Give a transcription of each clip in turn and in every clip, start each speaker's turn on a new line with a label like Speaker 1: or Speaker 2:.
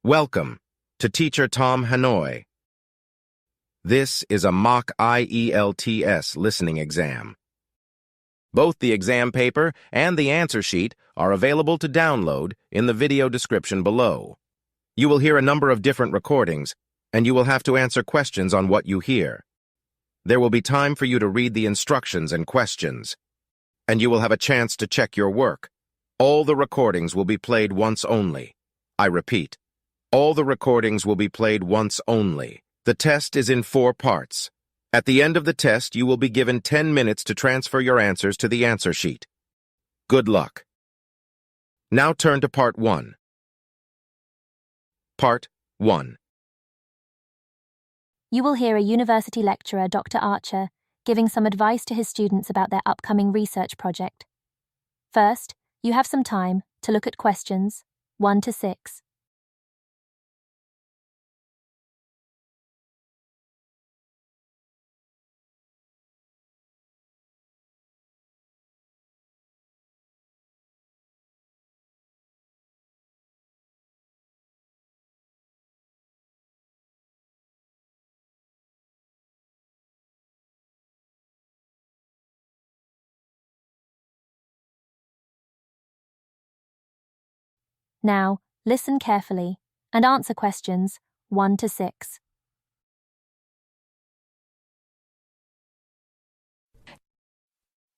Speaker 1: Welcome to Teacher Tom Hanoi. This is a mock IELTS listening exam. Both the exam paper and the answer sheet are available to download in the video description below. You will hear a number of different recordings, and you will have to answer questions on what you hear. There will be time for you to read the instructions and questions, and you will have a chance to check your work. All the recordings will be played once only. I repeat, all the recordings will be played once only. The test is in 4 parts. At the end of the test, you will be given 10 minutes to transfer your answers to the answer sheet. Good luck. Now turn to Part 1. Part 1.
Speaker 2: You will hear a university lecturer, Dr. Archer, giving some advice to his students about their upcoming research project. First, you have some time to look at questions 1 to 6. Now, listen carefully and answer questions 1 to 6.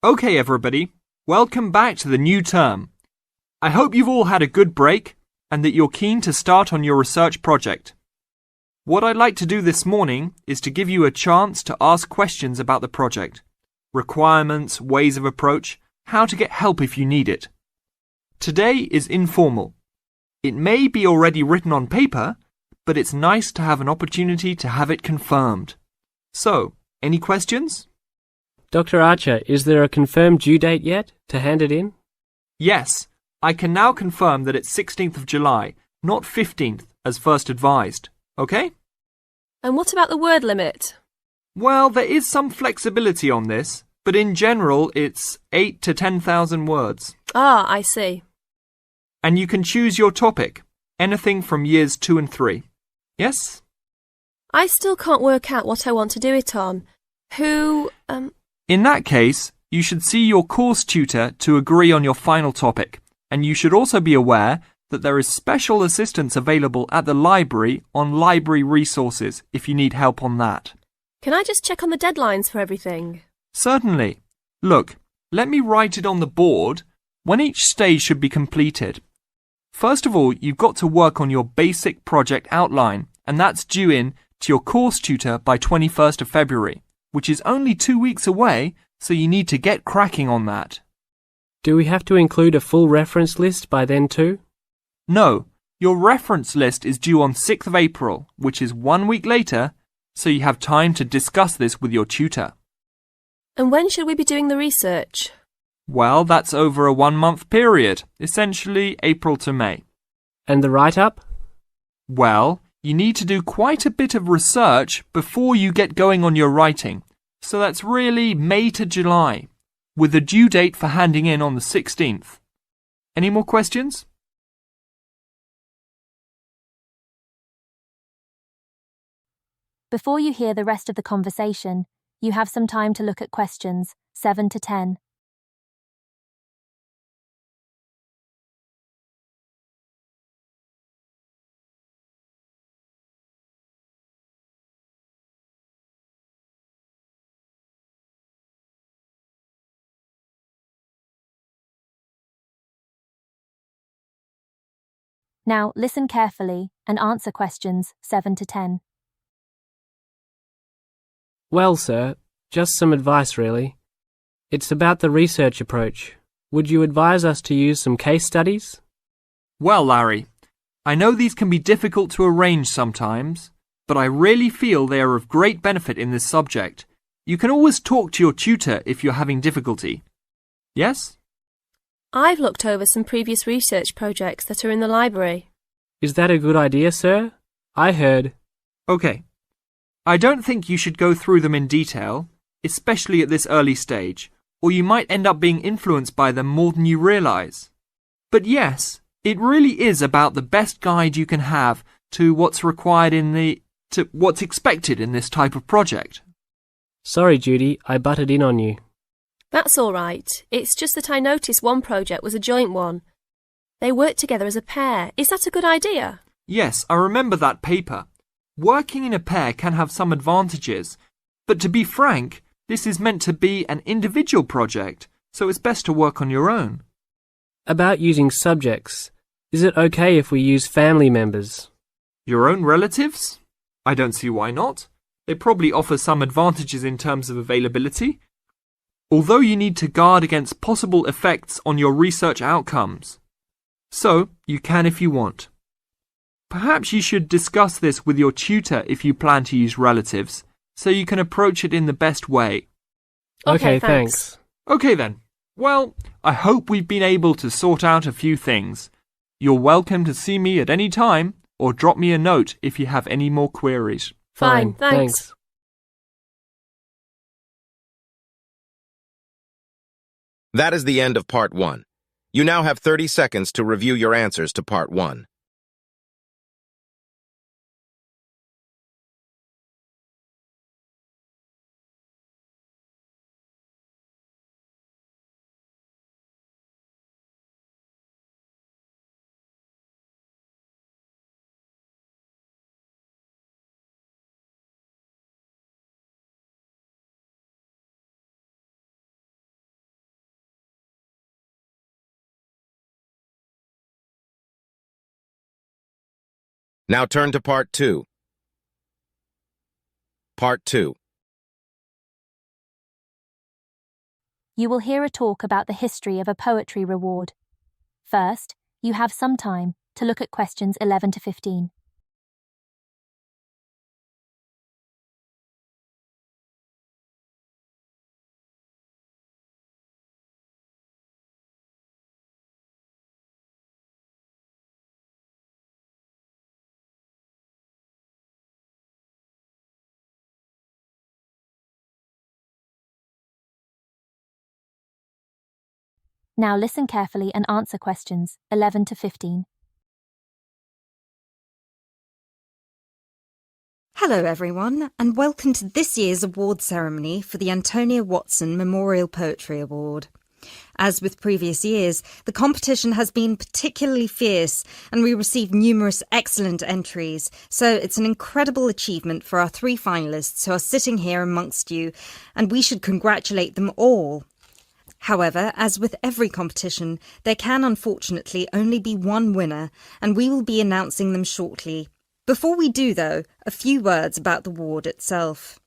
Speaker 3: Okay, everybody, welcome back to the new term. I hope you've all had a good break and that you're keen to start on your research project. What I'd like to do this morning is to give you a chance to ask questions about the project, requirements, ways of approach, how to get help if you need it. Today is informal. It may be already written on paper, but it's nice to have an opportunity to have it confirmed. So, any questions?
Speaker 4: Dr. Archer, is there a confirmed due date yet to hand it in?
Speaker 3: Yes, I can now confirm that it's 16th of July, not 15th as first advised. Okay?
Speaker 5: And what about the word limit?
Speaker 3: Well, there is some flexibility on this, but in general it's 8 to 10,000 words.
Speaker 5: Ah, I see.
Speaker 3: And you can choose your topic, anything from years 2 and 3. Yes?
Speaker 5: I still can't work out what I want to do it on.
Speaker 3: In that case, you should see your course tutor to agree on your final topic, and you should also be aware that there is special assistance available at the library on library resources if you need help on that.
Speaker 5: Can I just check on the deadlines for everything?
Speaker 3: Certainly. Look, let me write it on the board when each stage should be completed. First of all, you've got to work on your basic project outline, and that's due in to your course tutor by 21st of February, which is only 2 weeks away, so you need to get cracking on that.
Speaker 4: Do we have to include a full reference list by then too?
Speaker 3: No, your reference list is due on 6th of April, which is 1 week later, so you have time to discuss this with your tutor.
Speaker 5: And when should we be doing the research?
Speaker 3: Well, that's over a 1-month period, essentially April to May.
Speaker 4: And the write-up?
Speaker 3: Well, you need to do quite a bit of research before you get going on your writing, so that's really May to July, with the due date for handing in on the 16th. Any more questions?
Speaker 2: Before you hear the rest of the conversation, you have some time to look at questions 7 to 10. Now, listen carefully and answer questions 7 to 10.
Speaker 4: Well, sir, just some advice really. It's about the research approach. Would you advise us to use some case studies?
Speaker 3: Well, Larry, I know these can be difficult to arrange sometimes, but I really feel they are of great benefit in this subject. You can always talk to your tutor if you're having difficulty. Yes?
Speaker 5: I've looked over some previous research projects that are in the library.
Speaker 4: Is that a good idea, sir? I heard...
Speaker 3: Okay. I don't think you should go through them in detail, especially at this early stage, or you might end up being influenced by them more than you realise. But yes, it really is about the best guide you can have to what's what's expected in this type of project.
Speaker 4: Sorry, Judy, I butted in on you.
Speaker 5: That's all right. It's just that I noticed one project was a joint one. They worked together as a pair. Is that a good idea?
Speaker 3: Yes, I remember that paper. Working in a pair can have some advantages, but to be frank, this is meant to be an individual project, so it's best to work on your own.
Speaker 4: About using subjects, is it okay if we use family members?
Speaker 3: Your own relatives? I don't see why not. They probably offer some advantages in terms of availability, although you need to guard against possible effects on your research outcomes. So, you can if you want. Perhaps you should discuss this with your tutor if you plan to use relatives, so you can approach it in the best way.
Speaker 4: Okay, thanks.
Speaker 3: Okay then. Well, I hope we've been able to sort out a few things. You're welcome to see me at any time, or drop me a note if you have any more queries.
Speaker 5: Fine, thanks.
Speaker 1: That is the end of Part 1. You now have 30 seconds to review your answers to Part 1. Now turn to Part 2. Part 2.
Speaker 2: You will hear a talk about the history of a poetry reward. First, you have some time to look at questions 11 to 15. Now listen carefully and answer questions 11 to 15.
Speaker 6: Hello everyone, and welcome to this year's award ceremony for the Antonia Watson Memorial Poetry Award. As with previous years, the competition has been particularly fierce and we received numerous excellent entries, so it's an incredible achievement for our 3 finalists who are sitting here amongst you, and we should congratulate them all. However, as with every competition, there can unfortunately only be one winner, and we will be announcing them shortly. Before we do, though, a few words about the award itself.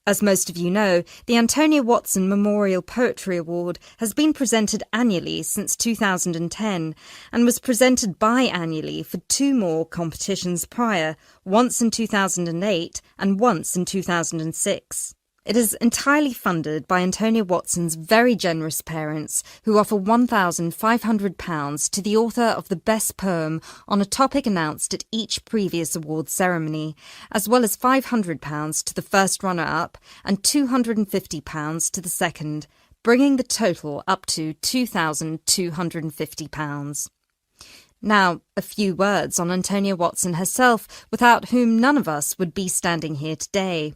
Speaker 6: As most of you know, the Antonia Watson Memorial Poetry Award has been presented annually since 2010 and was presented biannually for 2 more competitions prior, once in 2008 and once in 2006. It is entirely funded by Antonia Watson's very generous parents, who offer £1,500 to the author of the best poem on a topic announced at each previous award ceremony, as well as £500 to the first runner-up and £250 to the second, bringing the total up to £2,250. Now, a few words on Antonia Watson herself, without whom none of us would be standing here today.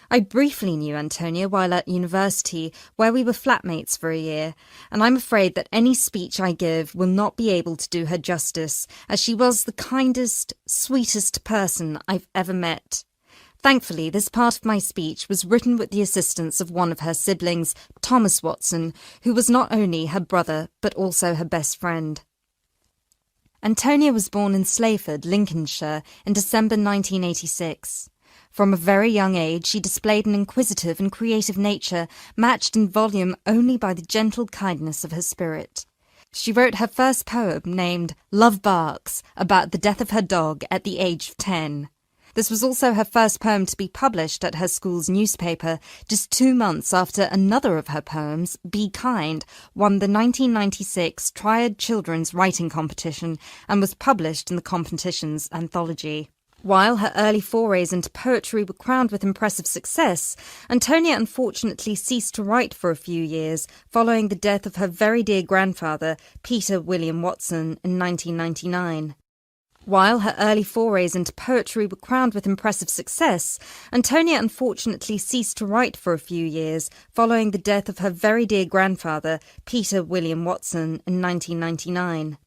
Speaker 6: I briefly knew Antonia while at university, where we were flatmates for a year, and I'm afraid that any speech I give will not be able to do her justice, as she was the kindest, sweetest person I've ever met. Thankfully, this part of my speech was written with the assistance of one of her siblings, Thomas Watson, who was not only her brother, but also her best friend. Antonia was born in Slayford, Lincolnshire, in December 1986. From a very young age, she displayed an inquisitive and creative nature, matched in volume only by the gentle kindness of her spirit. She wrote her first poem, named Love Barks, about the death of her dog at the age of 10. This was also her first poem to be published at her school's newspaper, just 2 months after another of her poems, Be Kind, won the 1996 Triad Children's Writing Competition and was published in the competition's anthology. While her early forays into poetry were crowned with impressive success, Antonia unfortunately ceased to write for a few years following the death of her very dear grandfather, Peter William Watson, in 1999. While her early forays into poetry were crowned with impressive success, Antonia unfortunately ceased to write for a few years following the death of her very dear grandfather, Peter William Watson, in 1999.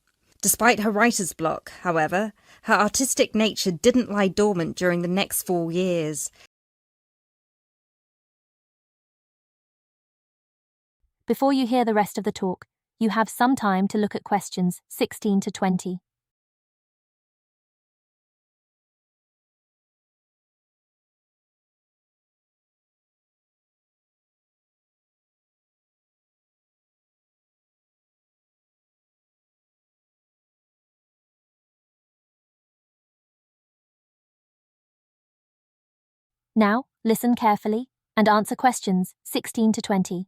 Speaker 6: Despite her writer's block, however, her artistic nature didn't lie dormant during the next 4 years.
Speaker 2: Before you hear the rest of the talk, you have some time to look at questions 16 to 20. Now, listen carefully and answer questions 16 to 20.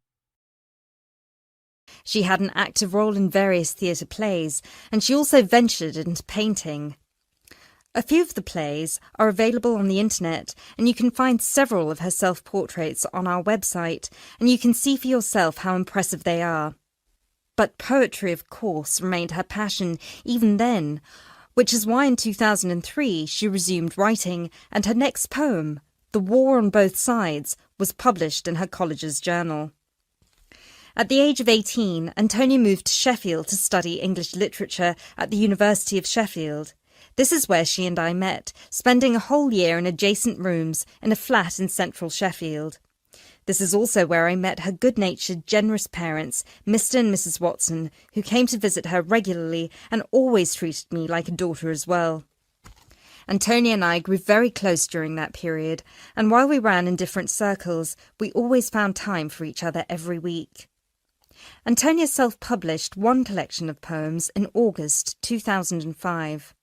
Speaker 6: She had an active role in various theatre plays, and she also ventured into painting. A few of the plays are available on the internet, and you can find several of her self-portraits on our website, and you can see for yourself how impressive they are. But poetry, of course, remained her passion even then, which is why in 2003 she resumed writing, and her next poem, The War on Both Sides, was published in her college's journal. At the age of 18, Antonia moved to Sheffield to study English literature at the University of Sheffield. This is where she and I met, spending a whole year in adjacent rooms in a flat in central Sheffield. This is also where I met her good-natured, generous parents, Mr. and Mrs. Watson, who came to visit her regularly and always treated me like a daughter as well. Antonia and I grew very close during that period, and while we ran in different circles, we always found time for each other every week. Antonia self-published one collection of poems in August 2005.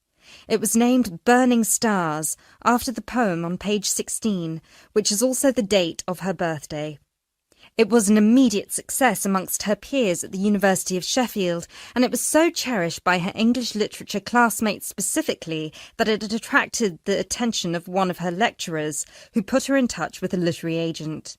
Speaker 6: It was named Burning Stars, after the poem on page 16, which is also the date of her birthday. It was an immediate success amongst her peers at the University of Sheffield, and it was so cherished by her English literature classmates specifically that it had attracted the attention of one of her lecturers, who put her in touch with a literary agent.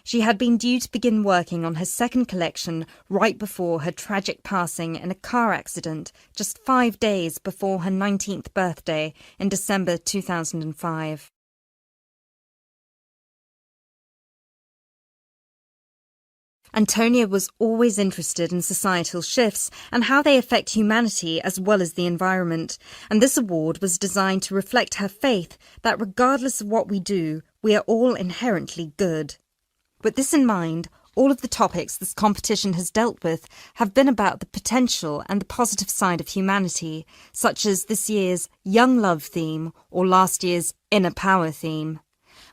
Speaker 6: She had been due to begin working on her second collection right before her tragic passing in a car accident just 5 days before her 19th birthday in December 2005. Antonia was always interested in societal shifts and how they affect humanity as well as the environment, and this award was designed to reflect her faith that regardless of what we do, we are all inherently good. With this in mind, all of the topics this competition has dealt with have been about the potential and the positive side of humanity, such as this year's Young Love theme or last year's Inner Power theme.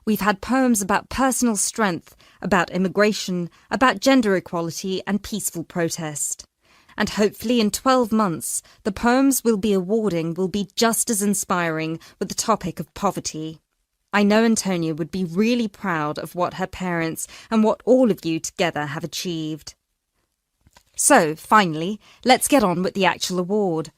Speaker 6: We've had poems about personal strength, about immigration, about gender equality and peaceful protest. And hopefully in 12 months, the poems we'll be awarding will be just as inspiring with the topic of poverty. I know Antonia would be really proud of what her parents and what all of you together have achieved. So, finally, let's get on with the actual award.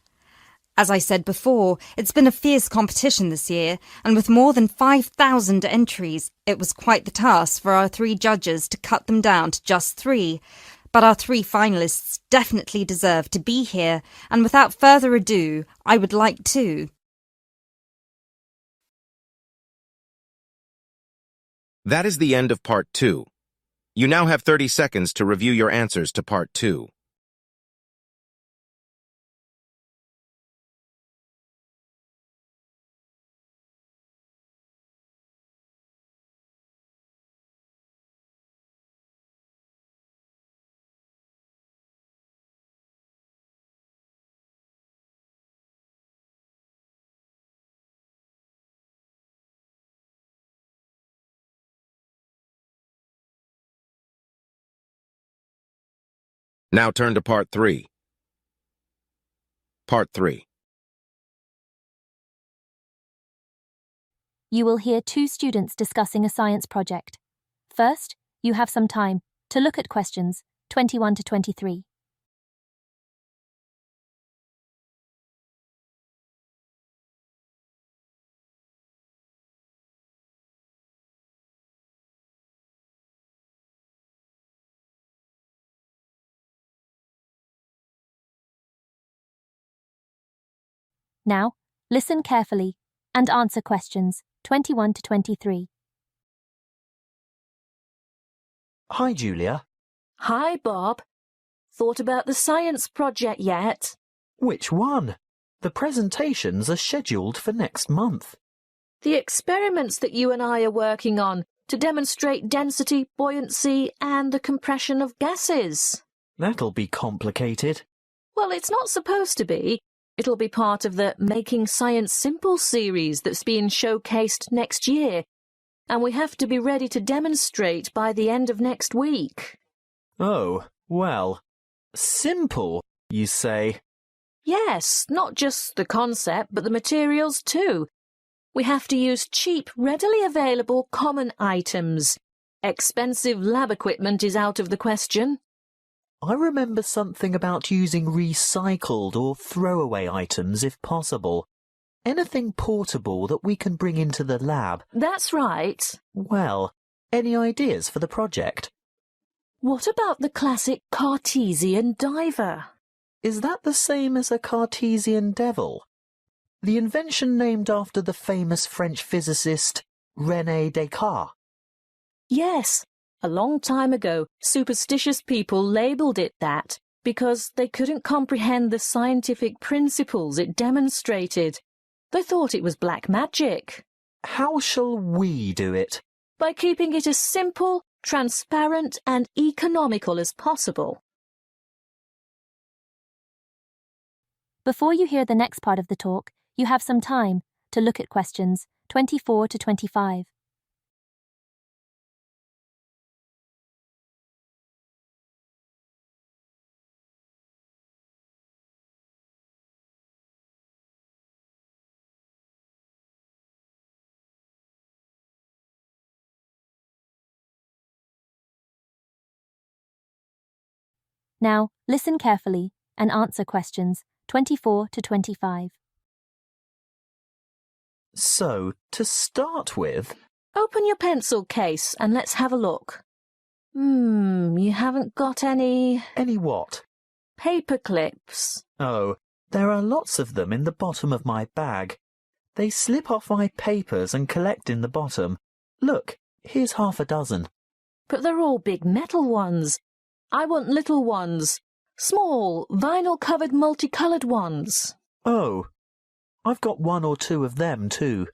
Speaker 6: As I said before, it's been a fierce competition this year, and with more than 5,000 entries, it was quite the task for our 3 judges to cut them down to just 3. But our 3 finalists definitely deserve to be here, and without further ado, I would like to.
Speaker 1: That is the end of Part 2. You now have 30 seconds to review your answers to Part 2. Now turn to Part 3. Part 3.
Speaker 2: You will hear 2 students discussing a science project. First, you have some time to look at questions 21 to 23. Now, Listen carefully and answer questions 21 to 23.
Speaker 7: Hi, Julia.
Speaker 8: Hi, Bob. Thought about the science project yet?
Speaker 7: Which one? The presentations are scheduled for next month.
Speaker 8: The experiments that you and I are working on to demonstrate density, buoyancy, and the compression of gases.
Speaker 7: That'll be complicated.
Speaker 8: Well, it's not supposed to be. It'll be part of the Making Science Simple series that's being showcased next year, and we have to be ready to demonstrate by the end of next week.
Speaker 7: Oh, well. Simple, you say?
Speaker 8: Yes, not just the concept, but the materials too. We have to use cheap, readily available common items. Expensive lab equipment is out of the question.
Speaker 7: I remember something about using recycled or throwaway items if possible. Anything portable that we can bring into the lab.
Speaker 8: That's right.
Speaker 7: Well, any ideas for the project?
Speaker 8: What about the classic Cartesian diver?
Speaker 7: Is that the same as a Cartesian devil? The invention named after the famous French physicist René Descartes.
Speaker 8: Yes, a long time ago, superstitious people labelled it that because they couldn't comprehend the scientific principles it demonstrated. They thought it was black magic.
Speaker 7: How shall we do it?
Speaker 8: By keeping it as simple, transparent and economical as possible.
Speaker 2: Before you hear the next part of the talk, you have some time to look at questions 24 to 25. Now, listen carefully and answer questions 24 to 25.
Speaker 7: So, to start with...
Speaker 8: Open your pencil case and let's have a look. You haven't got any...
Speaker 7: Any what?
Speaker 8: Paper clips.
Speaker 7: Oh, there are lots of them in the bottom of my bag. They slip off my papers and collect in the bottom. Look, here's half a dozen.
Speaker 8: But they're all big metal ones. I want little ones. Small, vinyl-covered multicoloured ones.
Speaker 7: Oh, I've got one or two of them too.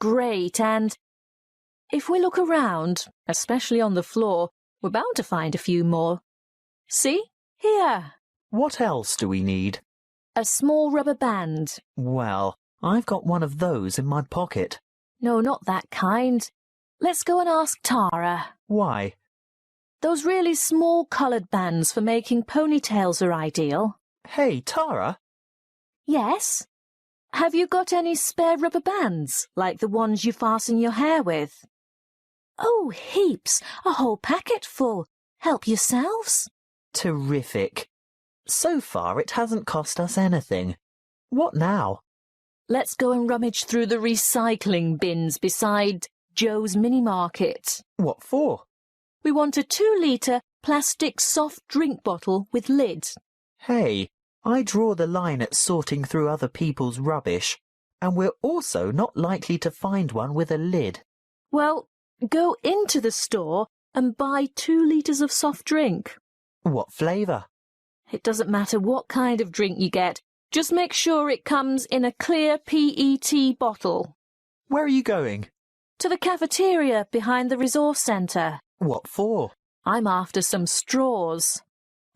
Speaker 8: Great, and if we look around, especially on the floor, we're bound to find a few more. See? Here.
Speaker 7: What else do we need?
Speaker 8: A small rubber band.
Speaker 7: Well, I've got one of those in my pocket.
Speaker 8: No, not that kind. Let's go and ask Tara.
Speaker 7: Why?
Speaker 8: Those really small coloured bands for making ponytails are ideal.
Speaker 7: Hey, Tara?
Speaker 8: Yes? Have you got any spare rubber bands, like the ones you fasten your hair with? Oh, heaps. A whole packet full. Help yourselves.
Speaker 7: Terrific. So far it hasn't cost us anything. What now?
Speaker 8: Let's go and rummage through the recycling bins beside Joe's mini market.
Speaker 7: What for?
Speaker 8: We want a 2-litre plastic soft drink bottle with lid.
Speaker 7: Hey, I draw the line at sorting through other people's rubbish, and we're also not likely to find one with a lid.
Speaker 8: Well, go into the store and buy 2 litres of soft drink.
Speaker 7: What flavour?
Speaker 8: It doesn't matter what kind of drink you get. Just make sure it comes in a clear PET bottle.
Speaker 7: Where are you going?
Speaker 8: To the cafeteria behind the resource centre.
Speaker 7: What for?
Speaker 8: I'm after some straws.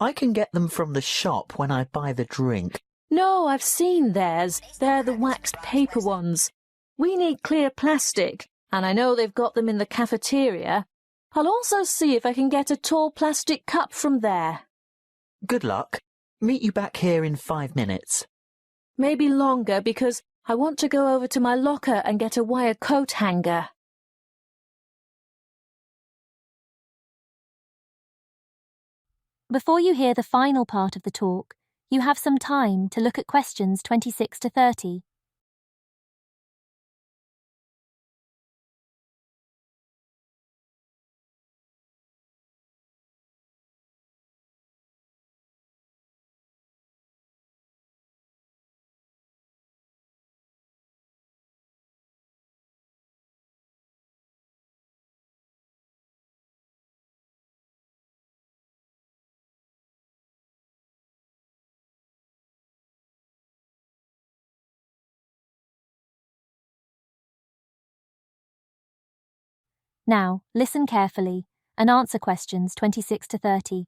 Speaker 7: I can get them from the shop when I buy the drink.
Speaker 8: No, I've seen theirs. They're the waxed paper ones. We need clear plastic, and I know they've got them in the cafeteria. I'll also see if I can get a tall plastic cup from there.
Speaker 7: Good luck. Meet you back here in 5 minutes.
Speaker 8: Maybe longer because I want to go over to my locker and get a wire coat hanger.
Speaker 2: Before you hear the final part of the talk, you have some time to look at questions 26 to 30. Now, listen carefully and answer questions 26 to 30.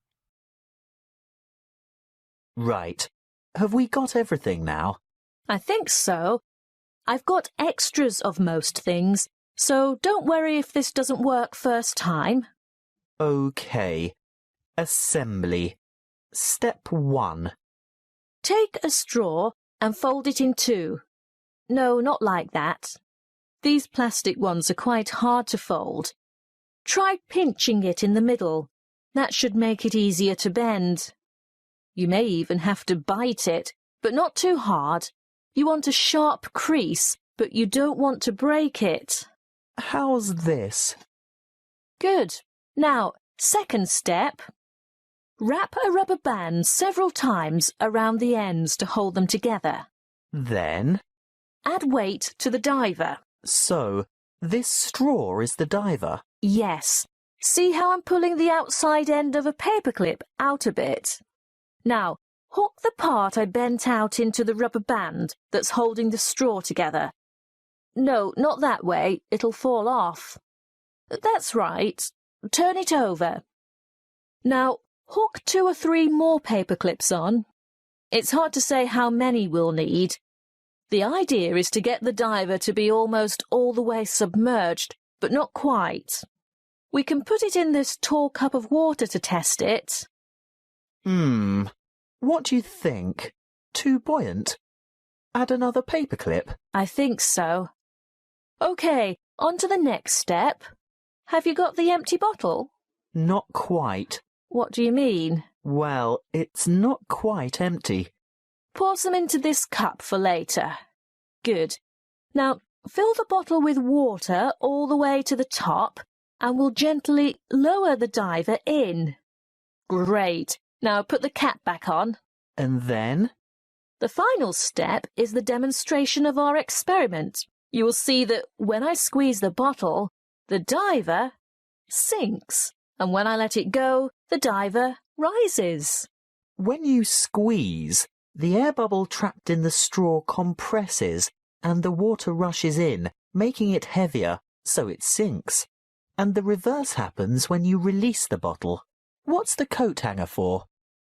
Speaker 7: Right. Have we got everything now?
Speaker 8: I think so. I've got extras of most things, so don't worry if this doesn't work first time.
Speaker 7: OK. Assembly. Step 1.
Speaker 8: Take a straw and fold it in two. No, not like that. These plastic ones are quite hard to fold. Try pinching it in the middle. That should make it easier to bend. You may even have to bite it, but not too hard. You want a sharp crease, but you don't want to break it.
Speaker 7: How's this?
Speaker 8: Good. Now, second step. Wrap a rubber band several times around the ends to hold them together.
Speaker 7: Then?
Speaker 8: Add weight to the diver.
Speaker 7: So, this straw is the diver?
Speaker 8: Yes. See how I'm pulling the outside end of a paperclip out a bit? Now, hook the part I bent out into the rubber band that's holding the straw together. No, not that way. It'll fall off. That's right. Turn it over. Now, hook 2 or 3 more paper clips on. It's hard to say how many we'll need. The idea is to get the diver to be almost all the way submerged, but not quite. We can put it in this tall cup of water to test it.
Speaker 7: What do you think? Too buoyant? Add another paperclip?
Speaker 8: I think so. OK, on to the next step. Have you got the empty bottle?
Speaker 7: Not quite.
Speaker 8: What do you mean?
Speaker 7: Well, it's not quite empty.
Speaker 8: Pour some into this cup for later. Good. Now, fill the bottle with water all the way to the top, and we'll gently lower the diver in. Great. Now put the cap back on.
Speaker 7: And then?
Speaker 8: The final step is the demonstration of our experiment. You will see that when I squeeze the bottle, the diver sinks, and when I let it go, the diver rises.
Speaker 7: When you squeeze, the air bubble trapped in the straw compresses and the water rushes in, making it heavier, so it sinks. And the reverse happens when you release the bottle. What's the coat hanger for?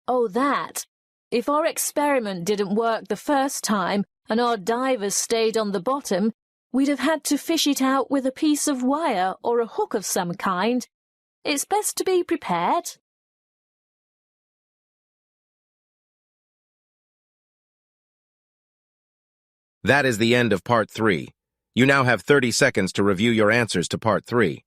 Speaker 8: Oh, that. If our experiment didn't work the first time and our divers stayed on the bottom, we'd have had to fish it out with a piece of wire or a hook of some kind. It's best to be prepared.
Speaker 1: That is the end of Part 3. You now have 30 seconds to review your answers to Part 3.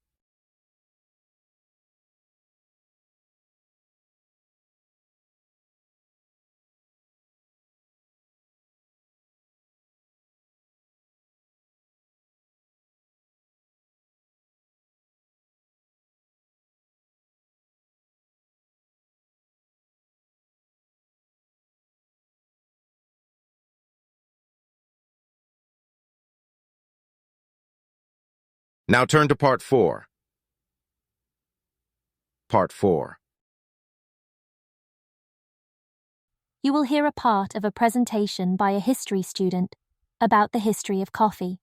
Speaker 1: Now turn to Part 4. Part 4.
Speaker 2: You will hear a part of a presentation by a history student about the history of coffee.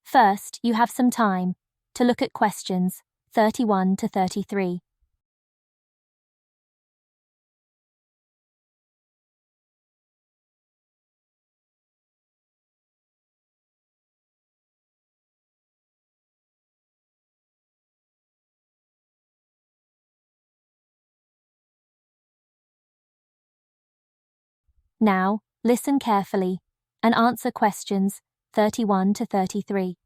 Speaker 2: First, you have some time to look at questions 31 to 33. Now, listen carefully and answer questions 31 to 33.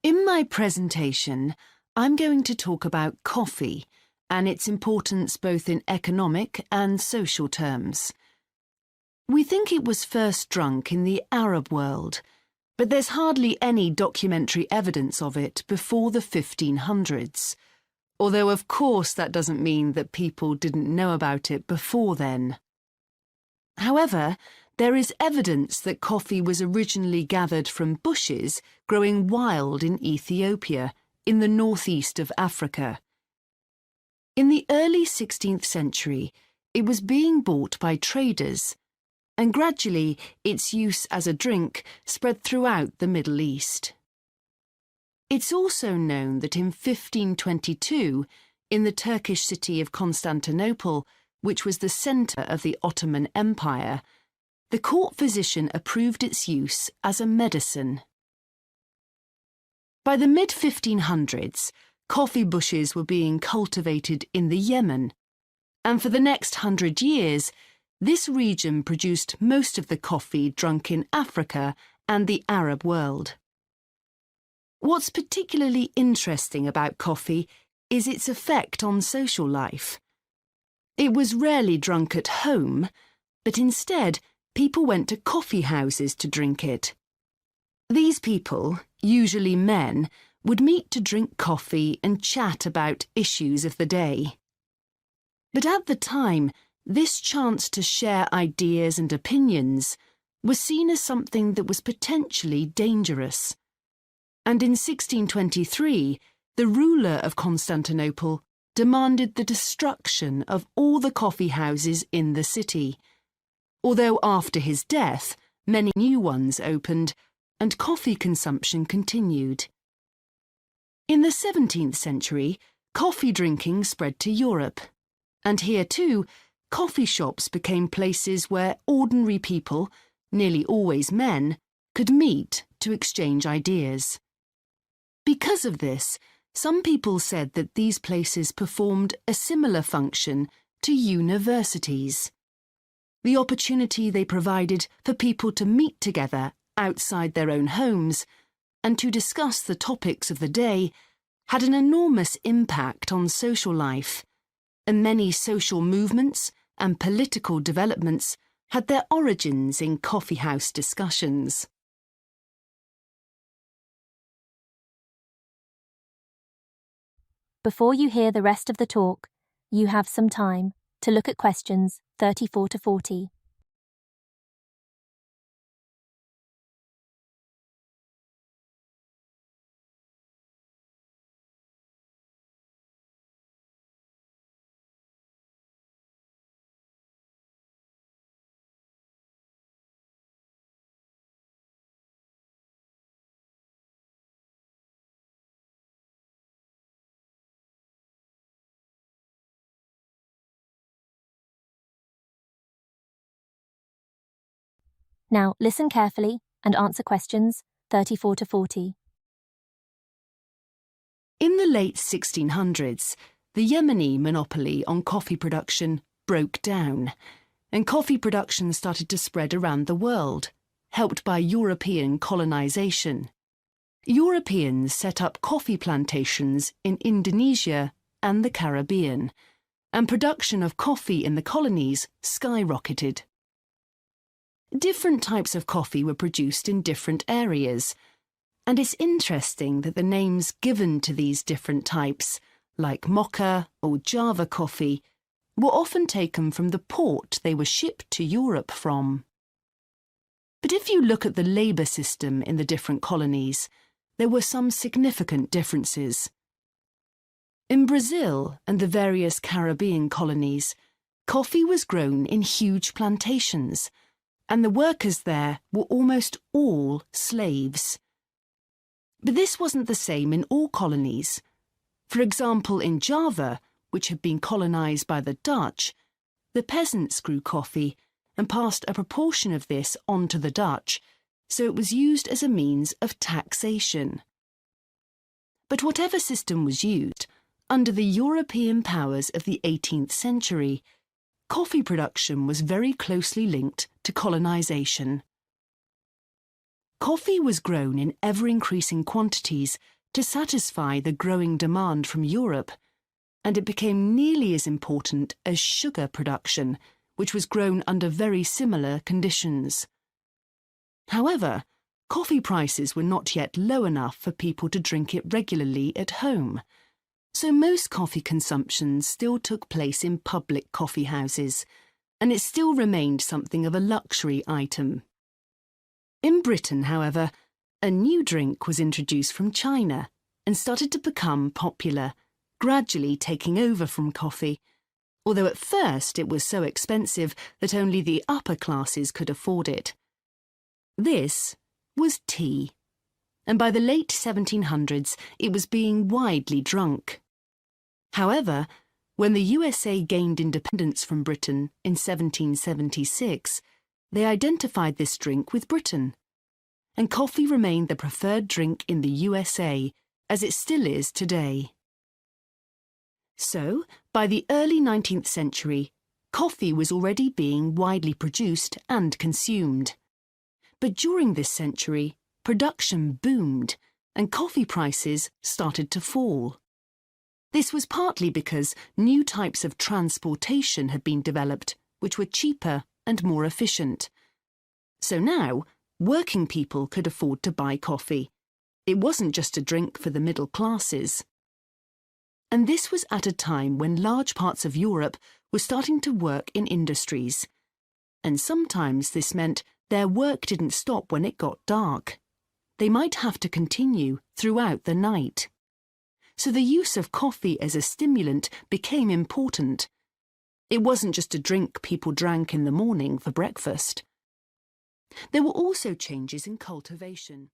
Speaker 9: In my presentation, I'm going to talk about coffee and its importance both in economic and social terms. We think it was first drunk in the Arab world, but there's hardly any documentary evidence of it before the 1500s. Although, of course, that doesn't mean that people didn't know about it before then. However, there is evidence that coffee was originally gathered from bushes growing wild in Ethiopia, in the northeast of Africa. In the early 16th century, it was being bought by traders, and gradually its use as a drink spread throughout the Middle East. It's also known that in 1522, in the Turkish city of Constantinople, which was the centre of the Ottoman Empire, the court physician approved its use as a medicine. By the mid-1500s, coffee bushes were being cultivated in the Yemen, and for the next 100 years, this region produced most of the coffee drunk in Africa and the Arab world. What's particularly interesting about coffee is its effect on social life. It was rarely drunk at home, but instead people went to coffee houses to drink it. These people, usually men, would meet to drink coffee and chat about issues of the day. But at the time, this chance to share ideas and opinions was seen as something that was potentially dangerous. And in 1623, the ruler of Constantinople demanded the destruction of all the coffee houses in the city, although after his death, many new ones opened and coffee consumption continued. In the 17th century, coffee drinking spread to Europe, and here too, coffee shops became places where ordinary people, nearly always men, could meet to exchange ideas. Because of this, some people said that these places performed a similar function to universities. The opportunity they provided for people to meet together outside their own homes and to discuss the topics of the day had an enormous impact on social life, and many social movements and political developments had their origins in coffeehouse discussions.
Speaker 2: Before you hear the rest of the talk, you have some time to look at questions 34 to 40. Now listen carefully and answer questions 34 to 40.
Speaker 9: In the late 1600s, the Yemeni monopoly on coffee production broke down, and coffee production started to spread around the world, helped by European colonization. Europeans set up coffee plantations in Indonesia and the Caribbean, and production of coffee in the colonies skyrocketed. Different types of coffee were produced in different areas, and it's interesting that the names given to these different types, like Mocha or Java coffee, were often taken from the port they were shipped to Europe from. But if you look at the labour system in the different colonies, there were some significant differences. In Brazil and the various Caribbean colonies, coffee was grown in huge plantations, and the workers there were almost all slaves. But this wasn't the same in all colonies. For example, in Java, which had been colonised by the Dutch, the peasants grew coffee and passed a proportion of this on to the Dutch, so it was used as a means of taxation. But whatever system was used, under the European powers of the 18th century, coffee production was very closely linked to colonisation. Coffee was grown in ever-increasing quantities to satisfy the growing demand from Europe, and it became nearly as important as sugar production, which was grown under very similar conditions. However, coffee prices were not yet low enough for people to drink it regularly at home, so most coffee consumption still took place in public coffee houses, and it still remained something of a luxury item. In Britain, however, a new drink was introduced from China and started to become popular, gradually taking over from coffee, although at first it was so expensive that only the upper classes could afford it. This was tea, and by the late 1700s it was being widely drunk. However, when the USA gained independence from Britain in 1776, they identified this drink with Britain, and coffee remained the preferred drink in the USA, as it still is today. So, by the early 19th century, coffee was already being widely produced and consumed. But during this century, production boomed, and coffee prices started to fall. This was partly because new types of transportation had been developed, which were cheaper and more efficient. So now, working people could afford to buy coffee. It wasn't just a drink for the middle classes. And this was at a time when large parts of Europe were starting to work in industries. And sometimes this meant their work didn't stop when it got dark. They might have to continue throughout the night. So the use of coffee as a stimulant became important. It wasn't just a drink people drank in the morning for breakfast. There were also changes in cultivation.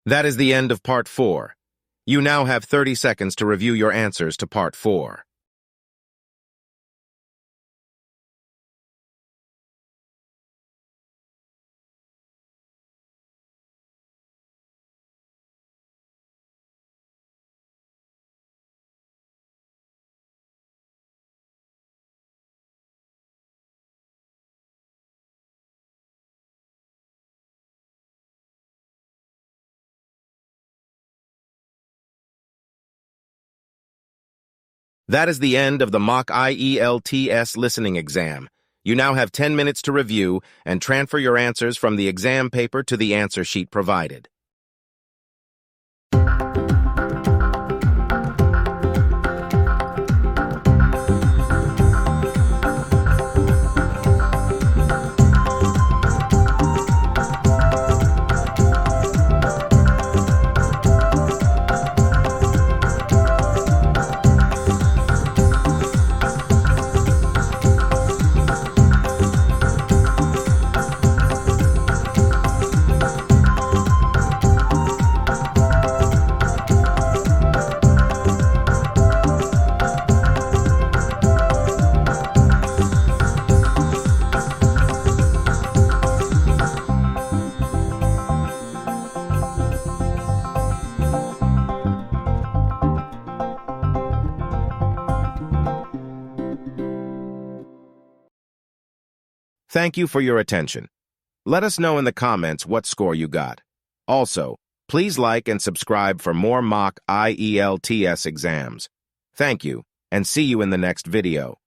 Speaker 1: That is the end of Part 4. You now have 30 seconds to review your answers to Part 4. That is the end of the mock IELTS listening exam. You now have 10 minutes to review and transfer your answers from the exam paper to the answer sheet provided. Thank you for your attention. Let us know in the comments what score you got. Also, please like and subscribe for more mock IELTS exams. Thank you, and see you in the next video.